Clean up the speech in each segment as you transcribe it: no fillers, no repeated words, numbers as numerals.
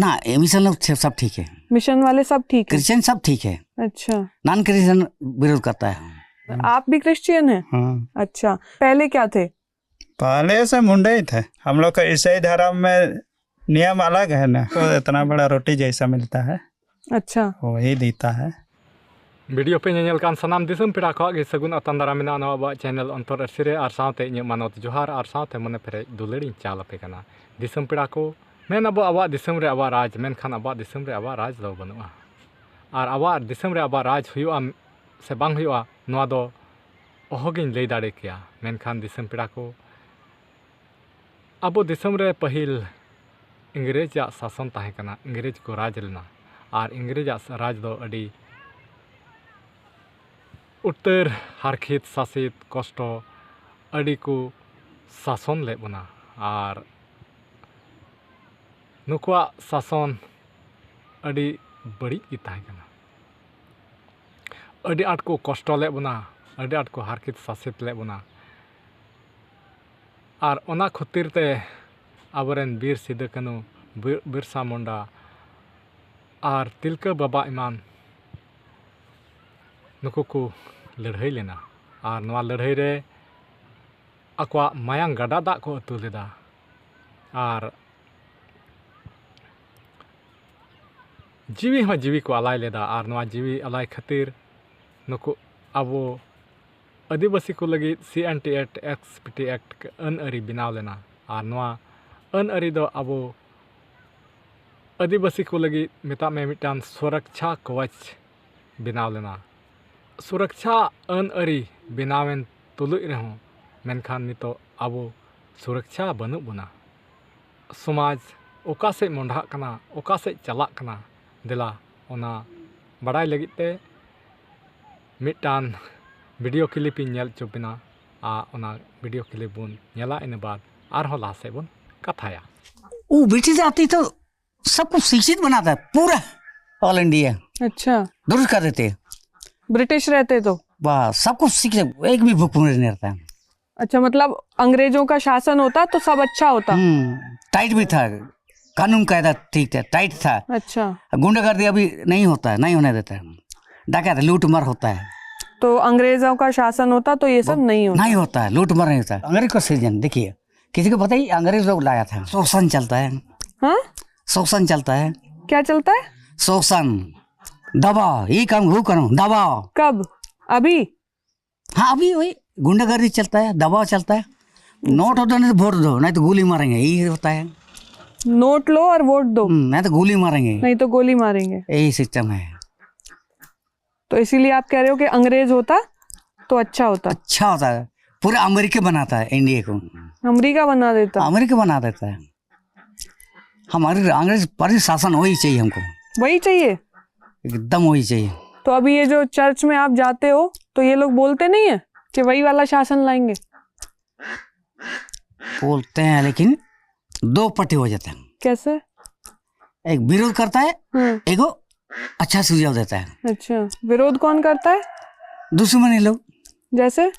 ना ये मिशन लोग सब ठीक है, मिशन वाले सब ठीक है, क्रिश्चियन सब ठीक है, अच्छा नॉन क्रिश्चियन विरोध करता है। आप भी क्रिश्चियन हैं? हाँ, अच्छा, पहले क्या थे? पहले से मुंडे ही थे हम लोग का। ईसाई धर्म में नियम अलग है ना, तो इतना बड़ा रोटी जैसा मिलता है, अच्छा वही देता है। वीडियो पे नेल कान सनाम दिसम पेड़ा को गे सगुन अतन दारा मेना नवा चैनल अंतर सिरे आर साथे इन मानवत जोहार आर साथे मने फेरे दुलड़ी चाल पे कना दिसम पेड़ा को मेन अब आवा दिसम रे आवा राज मेन खान आवा दिसम रे आवा राज दो बनुआ आर आवा दिसम रे आवा राज हुआ से बांग हुआ नवा दो ओहगिन लई दाड़े किया मेन खान दिसम पेड़ा को अब दिसम रे पहिल इंग्रेज शासन ताहे कना, इंग्रेज को राज लेना आर इंग्रेज राज दो अडी उत्तर हारखित शासित कष्ट अड़ी को शासन ले बना और नुकुआ शासन अड़ी बड़ी की ताहेकना, अड़ी आट को कष्ट ले बना, अड़ी आट को हारखित शासित ले बना और ओना खातिर ते आबरेन बीर सिदो कानू, बिरसा मुंडा और तिलका बाबा ईमान नुकु को लड़ाई लेना और नवा लड़ाई रे अकवा मायांग गाडा दाग को अतु लेदा और जीवी जीवी को अलाय लेदा और नवा जीवी अलाय खातिर नुकु अबो आदिवासी को लगी CNT एक्ट XPT एक्ट अन अरी बनाव लेना और नवा अन अरी दो अबो आदिवासी को लगी मेता में मिटान सुरक्षा कवच बनाव लेना। सुरक्षा अन अरी बनावेन तुलुई रहो मेनखान नितो अबो सुरक्षा बनु बुना, समाज ओका से मोंढा कना, ओका से चलाक कना दिला ओना बड़ाई लगित ते मिटान वीडियो क्लिप इन नेल चुबिना आ ओना वीडियो क्लिप बुन नेला इन बाद आरहो लासे बुन कथाया। वो ब्रिटिश आती तो सबको शिक्षित बनाता है पूरा ऑल इंडिया, अच्छा दुरुस्त कर देते, ब्रिटिश रहते तो बस सबको शिक्षित, एक भी भूख नहीं रहता। अच्छा, मतलब अंग्रेजों का शासन होता तो सब अच्छा होता। टाइट भी था, कानून कायदा ठीक था, टाइट था। अच्छा, गुंडागर्दी अभी नहीं होता है, नहीं होने देता है, डकैत लूट मार होता है। तो अंग्रेजों का शासन होता तो ये सब नहीं होता है, लूट मार नहीं होता। अंग्रेज का सीजन देखिए, किसी को पता ही अंग्रेज लोग लाया था। शोषण चलता है। हाँ, शोषण चलता है। क्या चलता है? शोषण, दबाव, ये काम वो करो, दबाव। कब? अभी? हाँ, अभी वही गुंडागर्दी चलता है, दबाव चलता है। नोट होता नहीं तो वोट दो, नहीं तो गोली मारेंगे, यही होता है। नोट लो और वोट दो, नहीं तो गोली मारेंगे, नहीं तो गोली मारेंगे, यही सिस्टम है। तो इसीलिए आप कह रहे हो कि अंग्रेज होता तो अच्छा होता। अच्छा होता है, पूरा अमेरिका बनाता है इंडिया को, अमेरिका बना देता, अमेरिका बना देता है। हमारे अंग्रेज पर शासन वही चाहिए हमको, वही चाहिए, एकदम वही चाहिए। तो अभी ये जो चर्च में आप जाते हो तो ये लोग बोलते नहीं है कि वही वाला शासन लाएंगे? बोलते हैं, लेकिन दो पट्टी हो जाता है। कैसे? एक विरोध करता है, एक अच्छा सुझाव देता है। अच्छा, विरोध कौन करता है? दुश्मनी लोग, जैसे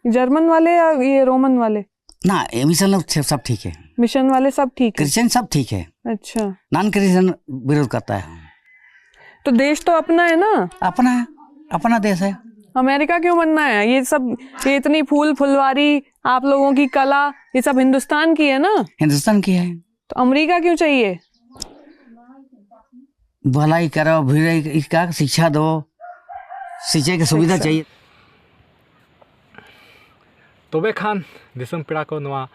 जर्मन वाले या ये रोमन वाले? ना, ये मिशन लोग सब ठीक है, मिशन वाले सब ठीक है, क्रिश्चियन सब ठीक है। अच्छा, नॉन क्रिश्चियन विरोध करता है। तो देश तो अपना है ना? अपना है, अपना देश है। अमेरिका क्यों बनना है? ये सब, ये इतनी फूल फुलवारी, आप लोगों की कला, ये सब हिंदुस्तान की है ना? हिंदुस्तान की है, तो अमेरिका क्यों चाहिए? भलाई करो, भी इसका शिक्षा दो, शिक्षा की सुविधा चाहिए। तबे खान दिसम पेड़ा को नवा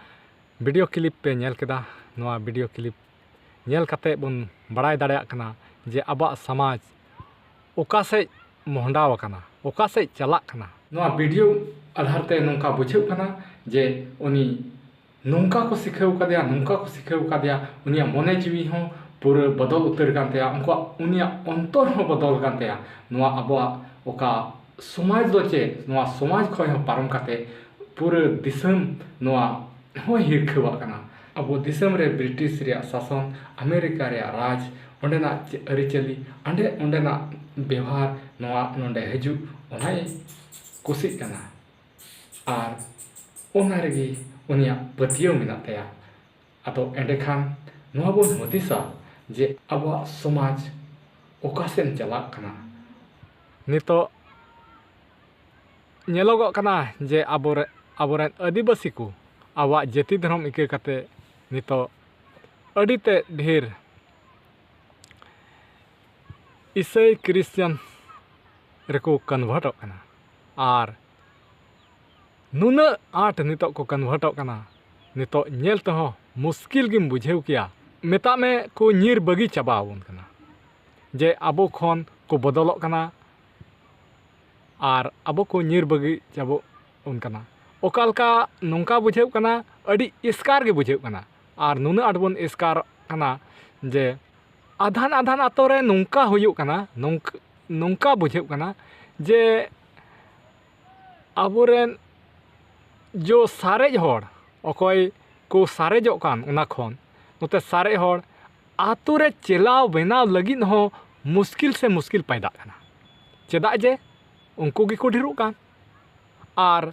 वीडियो क्लिप पे नेल केदा, नवा वीडियो क्लिप नेल कते बन बड़ाई दाड़े कना जे आबा समाज ओका से मोहंडाव कना, ओका से चला कना। नवा वीडियो आधार ते नोंका बुझे कना जे उनी नोंका को सिखाव कदिया, नोंका को सिखाव कदिया, उनिया मने जीवी हो पूरा बदल उतर कानतेया, उनका उनिया अंतर हो बदल कानतेया। नवा आबा ओका समाज दो चे, नवा समाज खय हो पारम काते पूरा दिसम नवा हो हिरखवा कना। अब दिसम रे ब्रिटिश रे शासन, अमेरिका रे राज, ओंडेना अरिचली, ओंडेना व्यवहार नवा नोंडे हजू ओनाय कुसी कना और ओना रेगी उनिया पतियो मेना तया। अतो एंडे खान नवा बोन हदिसा जे आबोआग समाज ओका सेन चलाक कना। नितोग नेलोगोग कना जे आबोरेन आदिवासी को आबोआग जाति धर्म इका कते नितोग अडिते ढेर ईसाई क्रिश्चियन रेको कन्वर्टोग कना और नुना आट नितोग को कन्वर्टोग कना नितोग नेल तेहो मुश्किल गिम बुझेव किया मेता में को नीर बगी चाबावन कना जे आबो खन को बदलोग कना और आबो को नीर बगी चाबो उन कना ओकालका नोंका बुझेव कना अडी इस्कार गे बुझेव कना और नुना आट बोन इस्कार कना जे आधान आधान आतोरे नोंका हुयुग कना नोंका बुझेव कना जे आबोरेन जो सारेज होड़ अकोय को सारेजोग कान उना खन नोते सारे होड़ आतु रे चलाव बनाव लगिन हो मुश्किल से मुश्किल पैदा कना चेदा जे उनको गी को ढेरुग कान और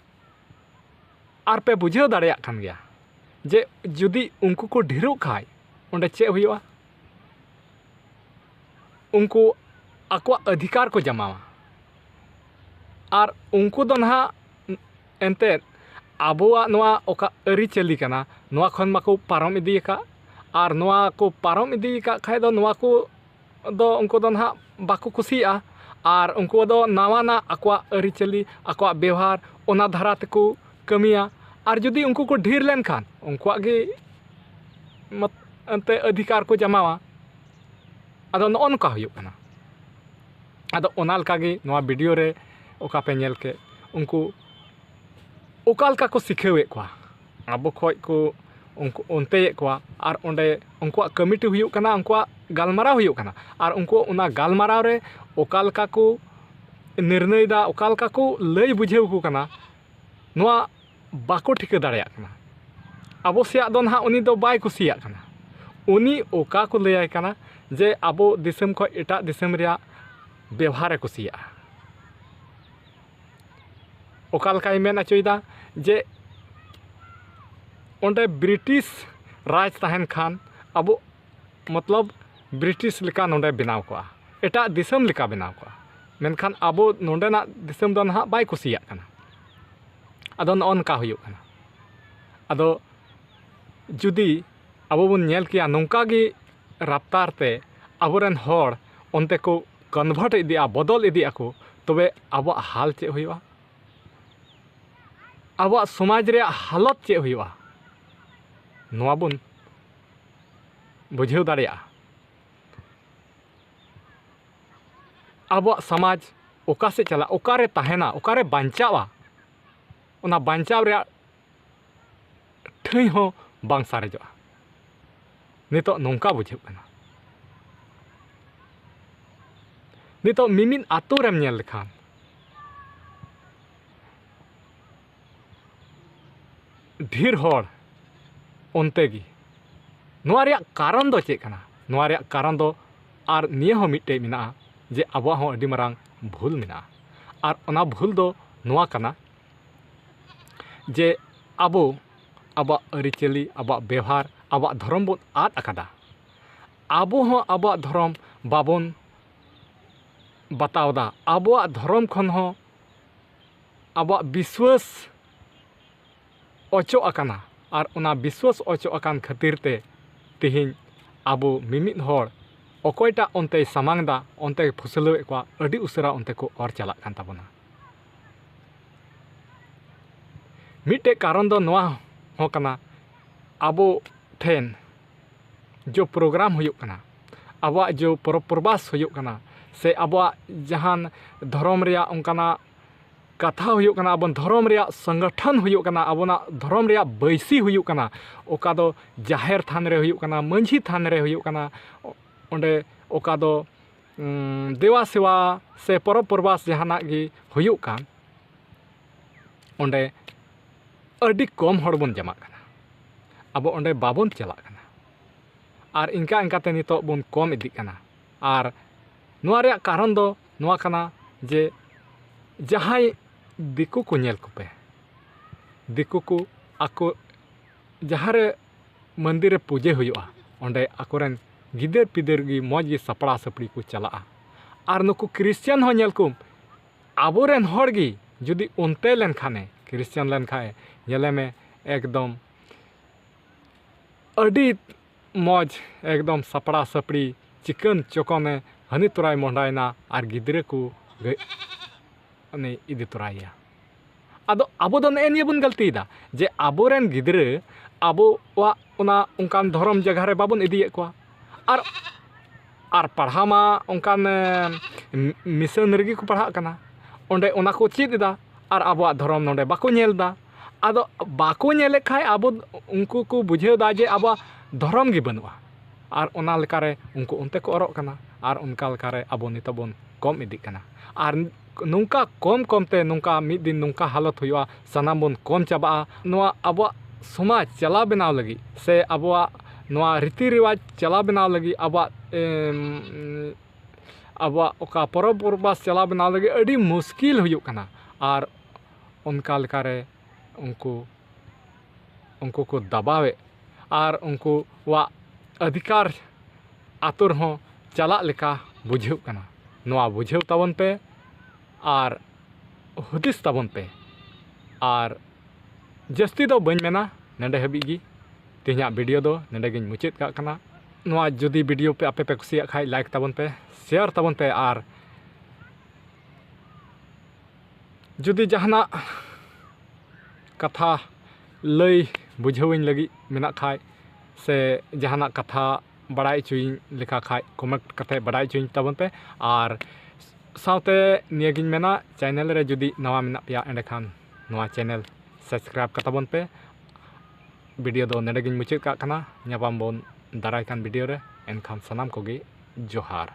पे बुझेव दाड़ेयाग कान गया जे जुदी उनको को ढेरुग खाय ओंडे चे हुयुआ उनको आकवा अधिकार को जमावा और उनको दो ना एंते आबोआ नोआ ओका अरिचली कना नोआ खन माको पारम इदीका और नोआ को पारम इदीका खाय दो नोआ को दो उनको दो ना बाको कुसिया और उनको दो नावाना आकवा अरिचली आकवा व्यवहार ओना धारा तेको कमिया और जुदी उनको को ढेर लेन खान उनको गे मत अंते अधिकार को जमावा आदो नोनका हुयुग कना आदो ओना लका गे नोआ वीडियो रे ओका पे नेल के उनको ओकालका को सिखेवे को आबो खोय को उनको उनते को और ओंडे उनको कमिटी हुयुग कना उनको गालमाराव हुयुग कना और उनको उना गालमाराव रे ओकालका को निर्णय दा ओकालका को लय बुझेव को कना नोआ बाको ठिका दाड़ेयाग कना आबो सिया दो ना उनी दो बाय कुसियाग कना उनी ओका को लयाय कना जे आबो दिसम खो एटा दिसम रिया व्यवहार कुसिया ओकालकाय मेन अचोयदा जे ओंडे ब्रिटिश राज तहन खान आबो मतलब ब्रिटिश लेका नोंडे बनाव को एटा दिसम लेका बनाव को मेनखान आबो नोंडेना दिसम दो ना बाय कुसियाग कना आदो नोनका हुयुग कना आदो जुदी आबो बन नेल किया नोंका गे राप्तार ते आबोरेन होड़ ओनते को कन्वर्ट इदिया बदल इदिया को तबे आबो हाल चे हुयुआ आबो समाज रे हालत चे हुयुआ नोआ बन बुझेव दाड़ेया आबो समाज ओका से चला ओकारे तहना ओकारे बांचावा ओना बांचाव रे ठई हो बांग सारेजोआ नितो नोंका बुझेव कना नितो मिमिन आतो रेम नेल लेखान ढेर होड़ ओनते गी नोआ रिया कारण दो चेक कना नोआ रिया कारण दो और निया हो मिट्टे मिना जे आबो हो अडी मारांग भूल मिना और ओना भूल दो नोआ कना जे आबो आबो अरिचली आबो व्यवहार आबो धर्म बन आद अकादा आबो हो आबो धर्म बाबन बतावदा आबो धर्म खन हो आबो विश्वास अचो अकाना और उना विश्वास अचो अकान खातिर ते तिहिन आबो मिमिद होड़ अकोयटा ओनते सामांगदा ओनते फुसलवे को अडी उसरा ओनते को और चला कान ताबोना मिटे कारण दो नोआ हो कना आबो ठेन जो प्रोग्राम हुयुग कना आबो जो प्रवास हुयुग कना से आबो जहान धर्म रिया उनकाना कथा हुयुग कना अब धर्म रिया संगठन हुयुग कना अबोना धर्म रिया बैसी हुयुग कना ओका दो जाहेर थान रे हुयुग कना मंझी थान रे हुयुग कना ओंडे ओका दो देवा सेवा से परब प्रवास जहाना गी हुयुग कान ओंडे अडी कम हड़ बन जमा कना अब ओंडे बाबन चला कना और इनका इनकाते नितो बन कम इदी कना और नोआ रिया कारण दो नोआ कना जे जहाई दिकु को नेल कोपे दिकु को आको जहाँ रे मंदिर रे पूजे हुयुआ ओंडे आकोरेन गिदर पिदर गी मौज गी सपड़ा सपड़ी को चला और नुकु क्रिश्चियन हो नेल कुम आबोरेन हर गी जुदी उनते लेन खाने क्रिश्चियन लेन खाए नेले में एकदम अडी मौज एकदम सपड़ा सपड़ी चिकन चोकने हनी तुराय मोंडायना और गिदरे को ने इदी तुराया आदो आबो दो ने निये बन गलतीदा जे आबोरेन गिदरे आबोवा उना उनकान धर्म जगह रे बाबन इदिये को और पढ़ा मा उनकान मिशनरी को पढ़ा कना ओंडे उना को चीद दा और आबो धर्म नोंडे बाको नेलदा आदो बाको नेले खाय आबो उनको को बुझेदा जे आबो धर्म गी बनुआ और उना लेकारे उनको उनते को अरोग कना और उनका लेकारे आबो नितो बन कम इदी कना और नुंका कम कमते नुंका मिद दिन नुंका हालत हुआ सनाम बन कम चाबा नोआ आबो समाज चला बनाव लगी से आबो नोआ रीति रिवाज चला बनाव लगी आबो ओका परब परबास चला बनाव लगी अड़ी मुश्किल हुई कना और उनका लेकारे उनको को दबावे और उनको वा अधिकार आतुर हो चला लेका बुझेव कना नोआ बुझेव तबन पे और हुदिस तबन पे और जस्ती दो बन मेना नेडे हबीगी तेहना वीडियो दो नेडे गिन मुचाद का कना नोआ जुदी वीडियो पे आपे पे कुसिया खाय लाइक तबन पे शेयर तबन पे और जुदी जहाना कथा लई बुझेविन लगी मेना खाय से जहाना कथा बड़ाई चुइन लेखा खाय कमेंट कते बड़ाई चुइन तबन पे और साउते नियगिन मेना चैनल रे जुदी नवा मेना पिया एंडे खान नवा चैनल सब्सक्राइब कताबन पे वीडियो दो नेडे गिन मुचाद का कना ᱧᱟᱯᱟᱢ ᱵᱚᱱ ᱫᱟᱨᱟᱭ ᱠᱟᱱ वीडियो रे एनखान सनाम कोगे जोहार।